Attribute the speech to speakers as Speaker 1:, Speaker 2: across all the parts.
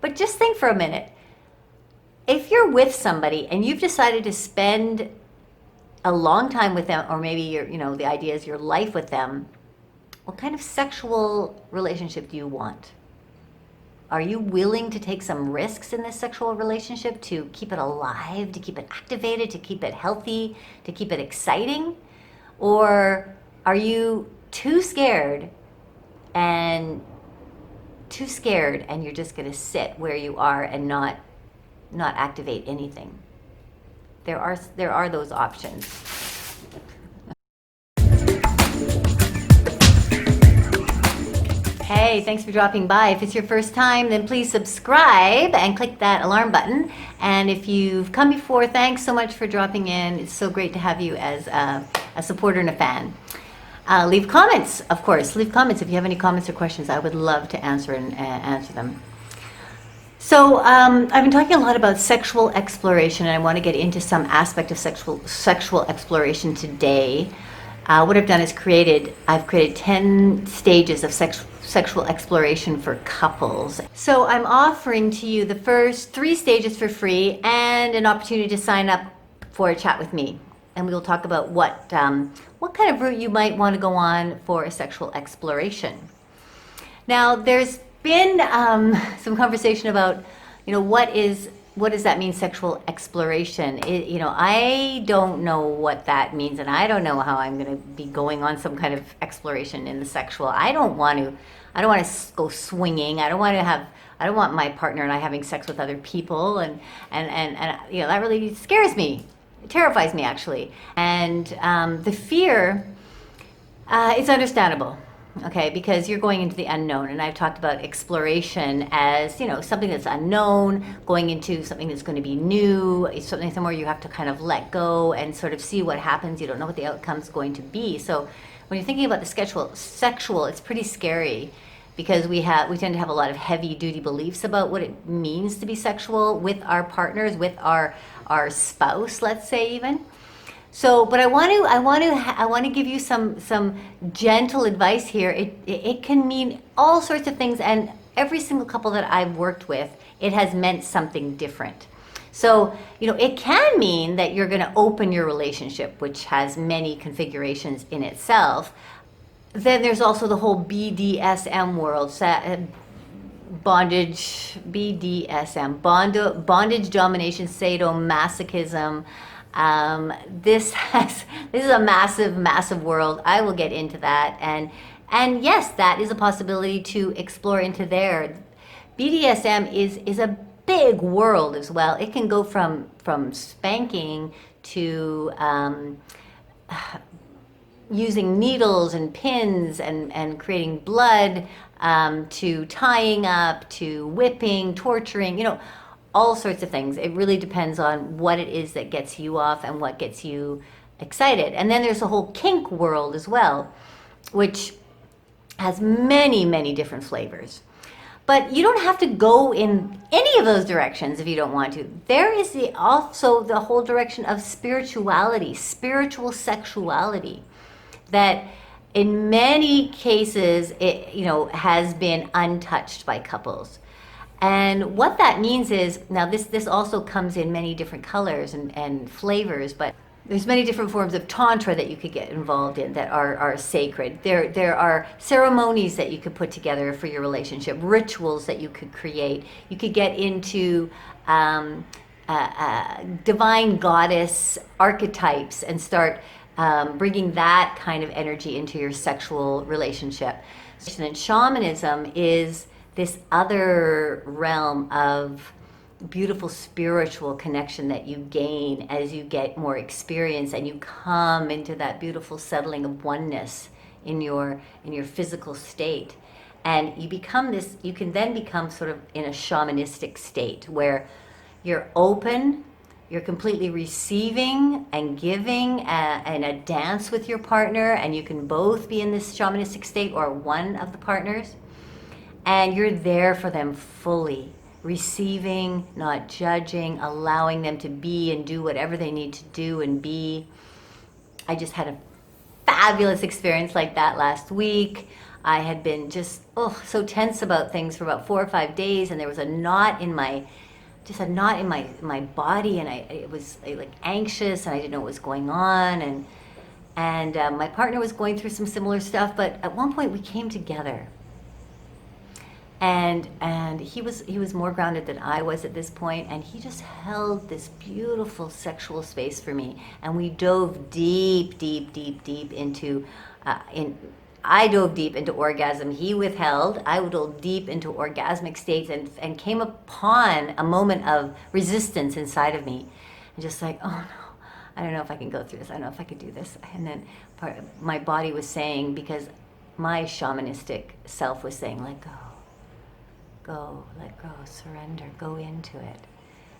Speaker 1: But just think for a minute. If you're with somebody and you've decided to spend a long time with them, or maybe the idea is your life with them, what kind of sexual relationship do you want? Are you willing to take some risks in this sexual relationship to keep it alive, to keep it activated, to keep it healthy, to keep it exciting? Or are you too scared and you're just going to sit where you are and not activate anything? There are those options. Hey, thanks for dropping by. If it's your first time, then please subscribe and click that alarm button. And if you've come before, thanks so much for dropping in. It's so great to have you as a supporter and a fan. Leave comments, of course. Leave comments if you have any comments or questions. I would love to answer them. So I've been talking a lot about sexual exploration, and I want to get into some aspect of sexual exploration today. What I've done is I've created 10 stages of sexual exploration for couples. So I'm offering to you the first 3 stages for free and an opportunity to sign up for a chat with me. And we will talk about what kind of route you might want to go on for a sexual exploration. Now, there's been some conversation about, what does that mean, sexual exploration? I don't know what that means, and I don't know how I'm going to be going on some kind of exploration in the sexual. I don't want to go swinging. I don't want my partner and I having sex with other people, and that really scares me. It terrifies me, actually. And the fear is understandable. Okay, because you're going into the unknown, and I've talked about exploration as, something that's unknown, going into something that's going to be new. It's somewhere you have to kind of let go and sort of see what happens. You don't know what the outcome's going to be. So when you're thinking about the sexual, it's pretty scary, because we tend to have a lot of heavy duty beliefs about what it means to be sexual with our partners, with our spouse, let's say, even. So, but I want to give you some gentle advice here. It can mean all sorts of things, and every single couple that I've worked with, it has meant something different. So, it can mean that you're going to open your relationship, which has many configurations in itself. Then there's also the whole BDSM world, bondage, BDSM, bondage, domination, sadomasochism. This is a massive world. I will get into that, and yes, that is a possibility to explore into there. BDSM is a big world as well. It can go from spanking to using needles and pins and creating blood, to tying up, to whipping, torturing, all sorts of things. It really depends on what it is that gets you off and what gets you excited. And then there's the whole kink world as well, which has many different flavors. But you don't have to go in any of those directions if you don't want to. There is also the whole direction of spirituality, spiritual sexuality, that in many cases it has been untouched by couples. And what that means is, now this also comes in many different colors and flavors, but there's many different forms of tantra that you could get involved in that are sacred. There are ceremonies that you could put together for your relationship, rituals that you could create. You could get into divine goddess archetypes and start bringing that kind of energy into your sexual relationship. And shamanism is this other realm of beautiful spiritual connection that you gain as you get more experience and you come into that beautiful settling of oneness in your physical state. And you can then become sort of in a shamanistic state where you're open, you're completely receiving and giving and a dance with your partner, and you can both be in this shamanistic state, or one of the partners. And you're there for them fully, receiving, not judging, allowing them to be and do whatever they need to do and be. I just had a fabulous experience like that last week. I had been just, so tense about things for about 4 or 5 days, and there was a knot in my, my body, and I was like anxious, and I didn't know what was going on, and my partner was going through some similar stuff, but at one point we came together. And he was more grounded than I was at this point, and he just held this beautiful sexual space for me, and we dove deep into I dove deep into orgasm. He withheld. I dove deep into orgasmic states, and came upon a moment of resistance inside of me, and just like, oh no, I don't know if I can go through this. I don't know if I could do this. And then my body was saying, because my shamanistic self was saying, let go, let go, surrender, go into it.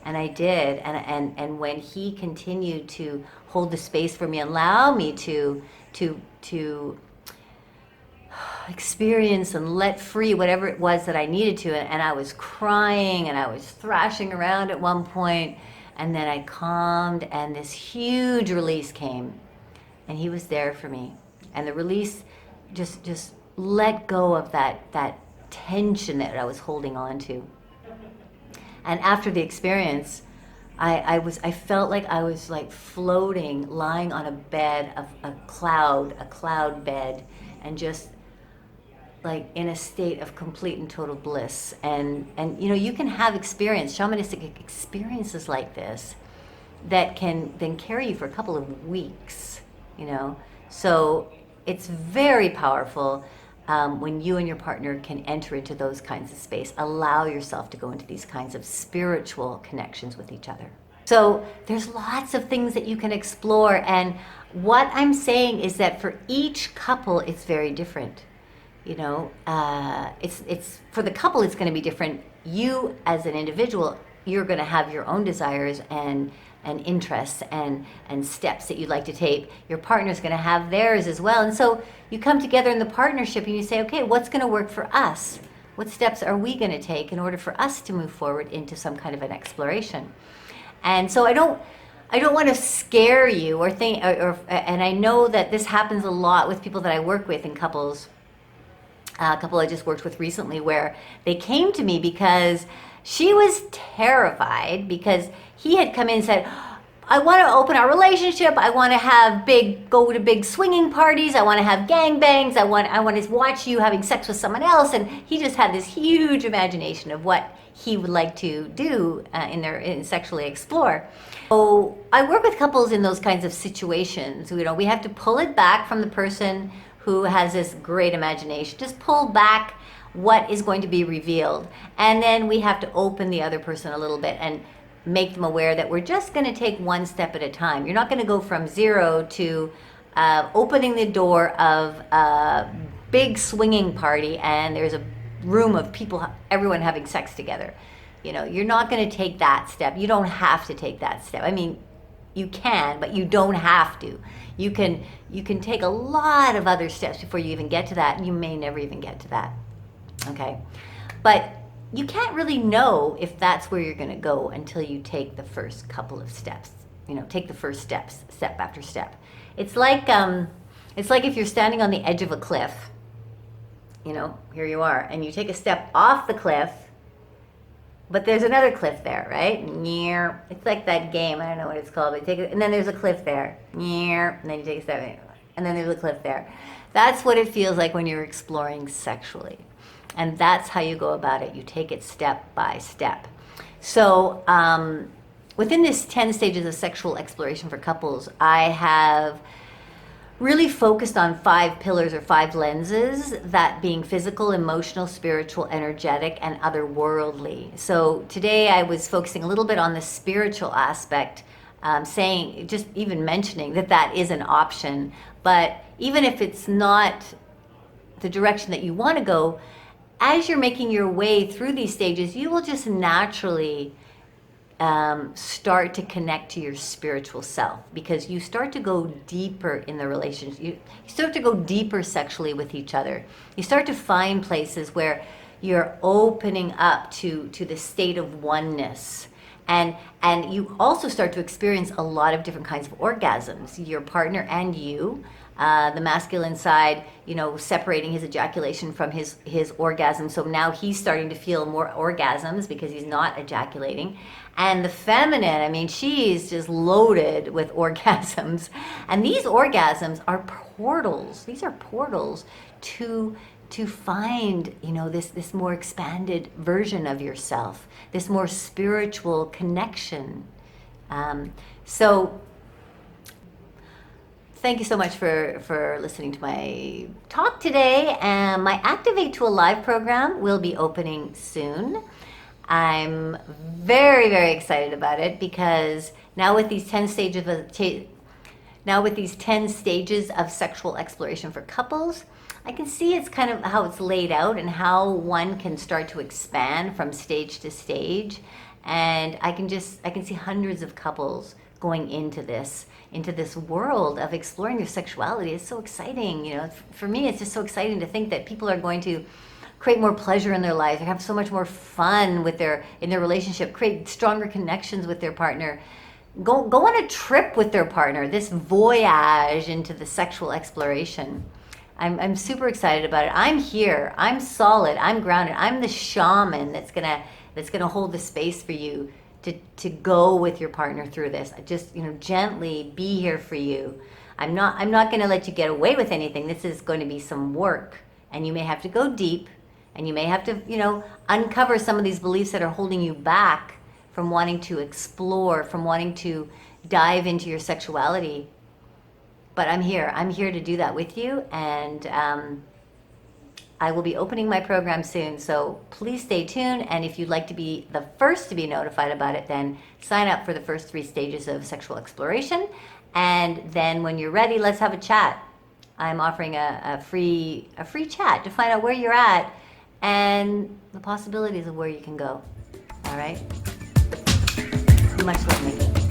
Speaker 1: And I did. And when he continued to hold the space for me, allow me to experience and let free whatever it was that I needed to, and I was crying and I was thrashing around at one point, and then I calmed, and this huge release came, and he was there for me, and the release just let go of that tension that I was holding on to. And after the experience, I felt like I was like floating, lying on a bed, a cloud bed, and just like in a state of complete and total bliss. And you can have shamanistic experiences like this that can then carry you for a couple of weeks, So it's very powerful when you and your partner can enter into those kinds of space. Allow yourself to go into these kinds of spiritual connections with each other. So there's lots of things that you can explore, and what I'm saying is that for each couple, it's very different. It's for the couple, it's going to be different. You as an individual, you're going to have your own desires and interests and steps that you'd like to take. Your partner's going to have theirs as well. And so you come together in the partnership and you say, okay, what's going to work for us? What steps are we going to take in order for us to move forward into some kind of an exploration? And so I don't want to scare you or think, and I know that this happens a lot with people that I work with in couples. A couple I just worked with recently, where they came to me because she was terrified because he had come in and said, I want to open our relationship. I want to go to big swinging parties. I want to have gangbangs. I want to watch you having sex with someone else. And he just had this huge imagination of what he would like to do in sexually explore. So I work with couples in those kinds of situations. We have to pull it back from the person who has this great imagination. Just pull back what is going to be revealed. And then we have to open the other person a little bit and make them aware that we're just going to take one step at a time. You're not going to go from zero to opening the door of a big swinging party and there's a room of people, everyone having sex together. You're not going to take that step. You don't have to take that step. I mean, you can, but you don't have to. You can take a lot of other steps before you even get to that, and you may never even get to that. Okay? But you can't really know if that's where you're going to go until you take the first couple of steps. Take the first steps, step after step. It's like if you're standing on the edge of a cliff. Here you are, and you take a step off the cliff, but there's another cliff there, right? It's like that game. I don't know what it's called. But take it, and then there's a cliff there. And then you take a step, and then there's a cliff there. That's what it feels like when you're exploring sexually. And that's how you go about it. You take it step by step. So within this 10 stages of sexual exploration for couples, I have really focused on 5 pillars or 5 lenses, that being physical, emotional, spiritual, energetic, and otherworldly. So today I was focusing a little bit on the spiritual aspect, just even mentioning that is an option. But even if it's not the direction that you want to go, as you're making your way through these stages, you will just naturally start to connect to your spiritual self, because you start to go deeper in the relationship. You start to go deeper sexually with each other. You start to find places where you're opening up to the state of oneness. And you also start to experience a lot of different kinds of orgasms, your partner and you. the masculine side, separating his ejaculation from his orgasm. So now he's starting to feel more orgasms because he's not ejaculating. And the feminine, I mean, she's just loaded with orgasms. And these orgasms are portals. These are portals to find, this more expanded version of yourself, this more spiritual connection. So thank you so much for listening to my talk today. And my Activate to Alive program will be opening soon. I'm very, very excited about it because now with these 10 stages of sexual exploration for couples, I can see it's kind of how it's laid out and how one can start to expand from stage to stage. And I can see hundreds of couples going into this world of exploring their sexuality. It's so exciting. For me, it's just so exciting to think that people are going to create more pleasure in their lives, have so much more fun in their relationship, create stronger connections with their partner, go on a trip with their partner, this voyage into the sexual exploration. I'm super excited about it. I'm here. I'm solid. I'm grounded. I'm the shaman that's gonna hold the space for you to go with your partner through this. Just gently be here for you. I'm not gonna let you get away with anything. This is going to be some work, and you may have to go deep. And you may have to, uncover some of these beliefs that are holding you back from wanting to explore, from wanting to dive into your sexuality. But I'm here. I'm here to do that with you. And I will be opening my program soon. So please stay tuned. And if you'd like to be the first to be notified about it, then sign up for the first 3 stages of sexual exploration. And then when you're ready, let's have a chat. I'm offering a free chat to find out where you're at and the possibilities of where you can go. All right? Much love, Mickey.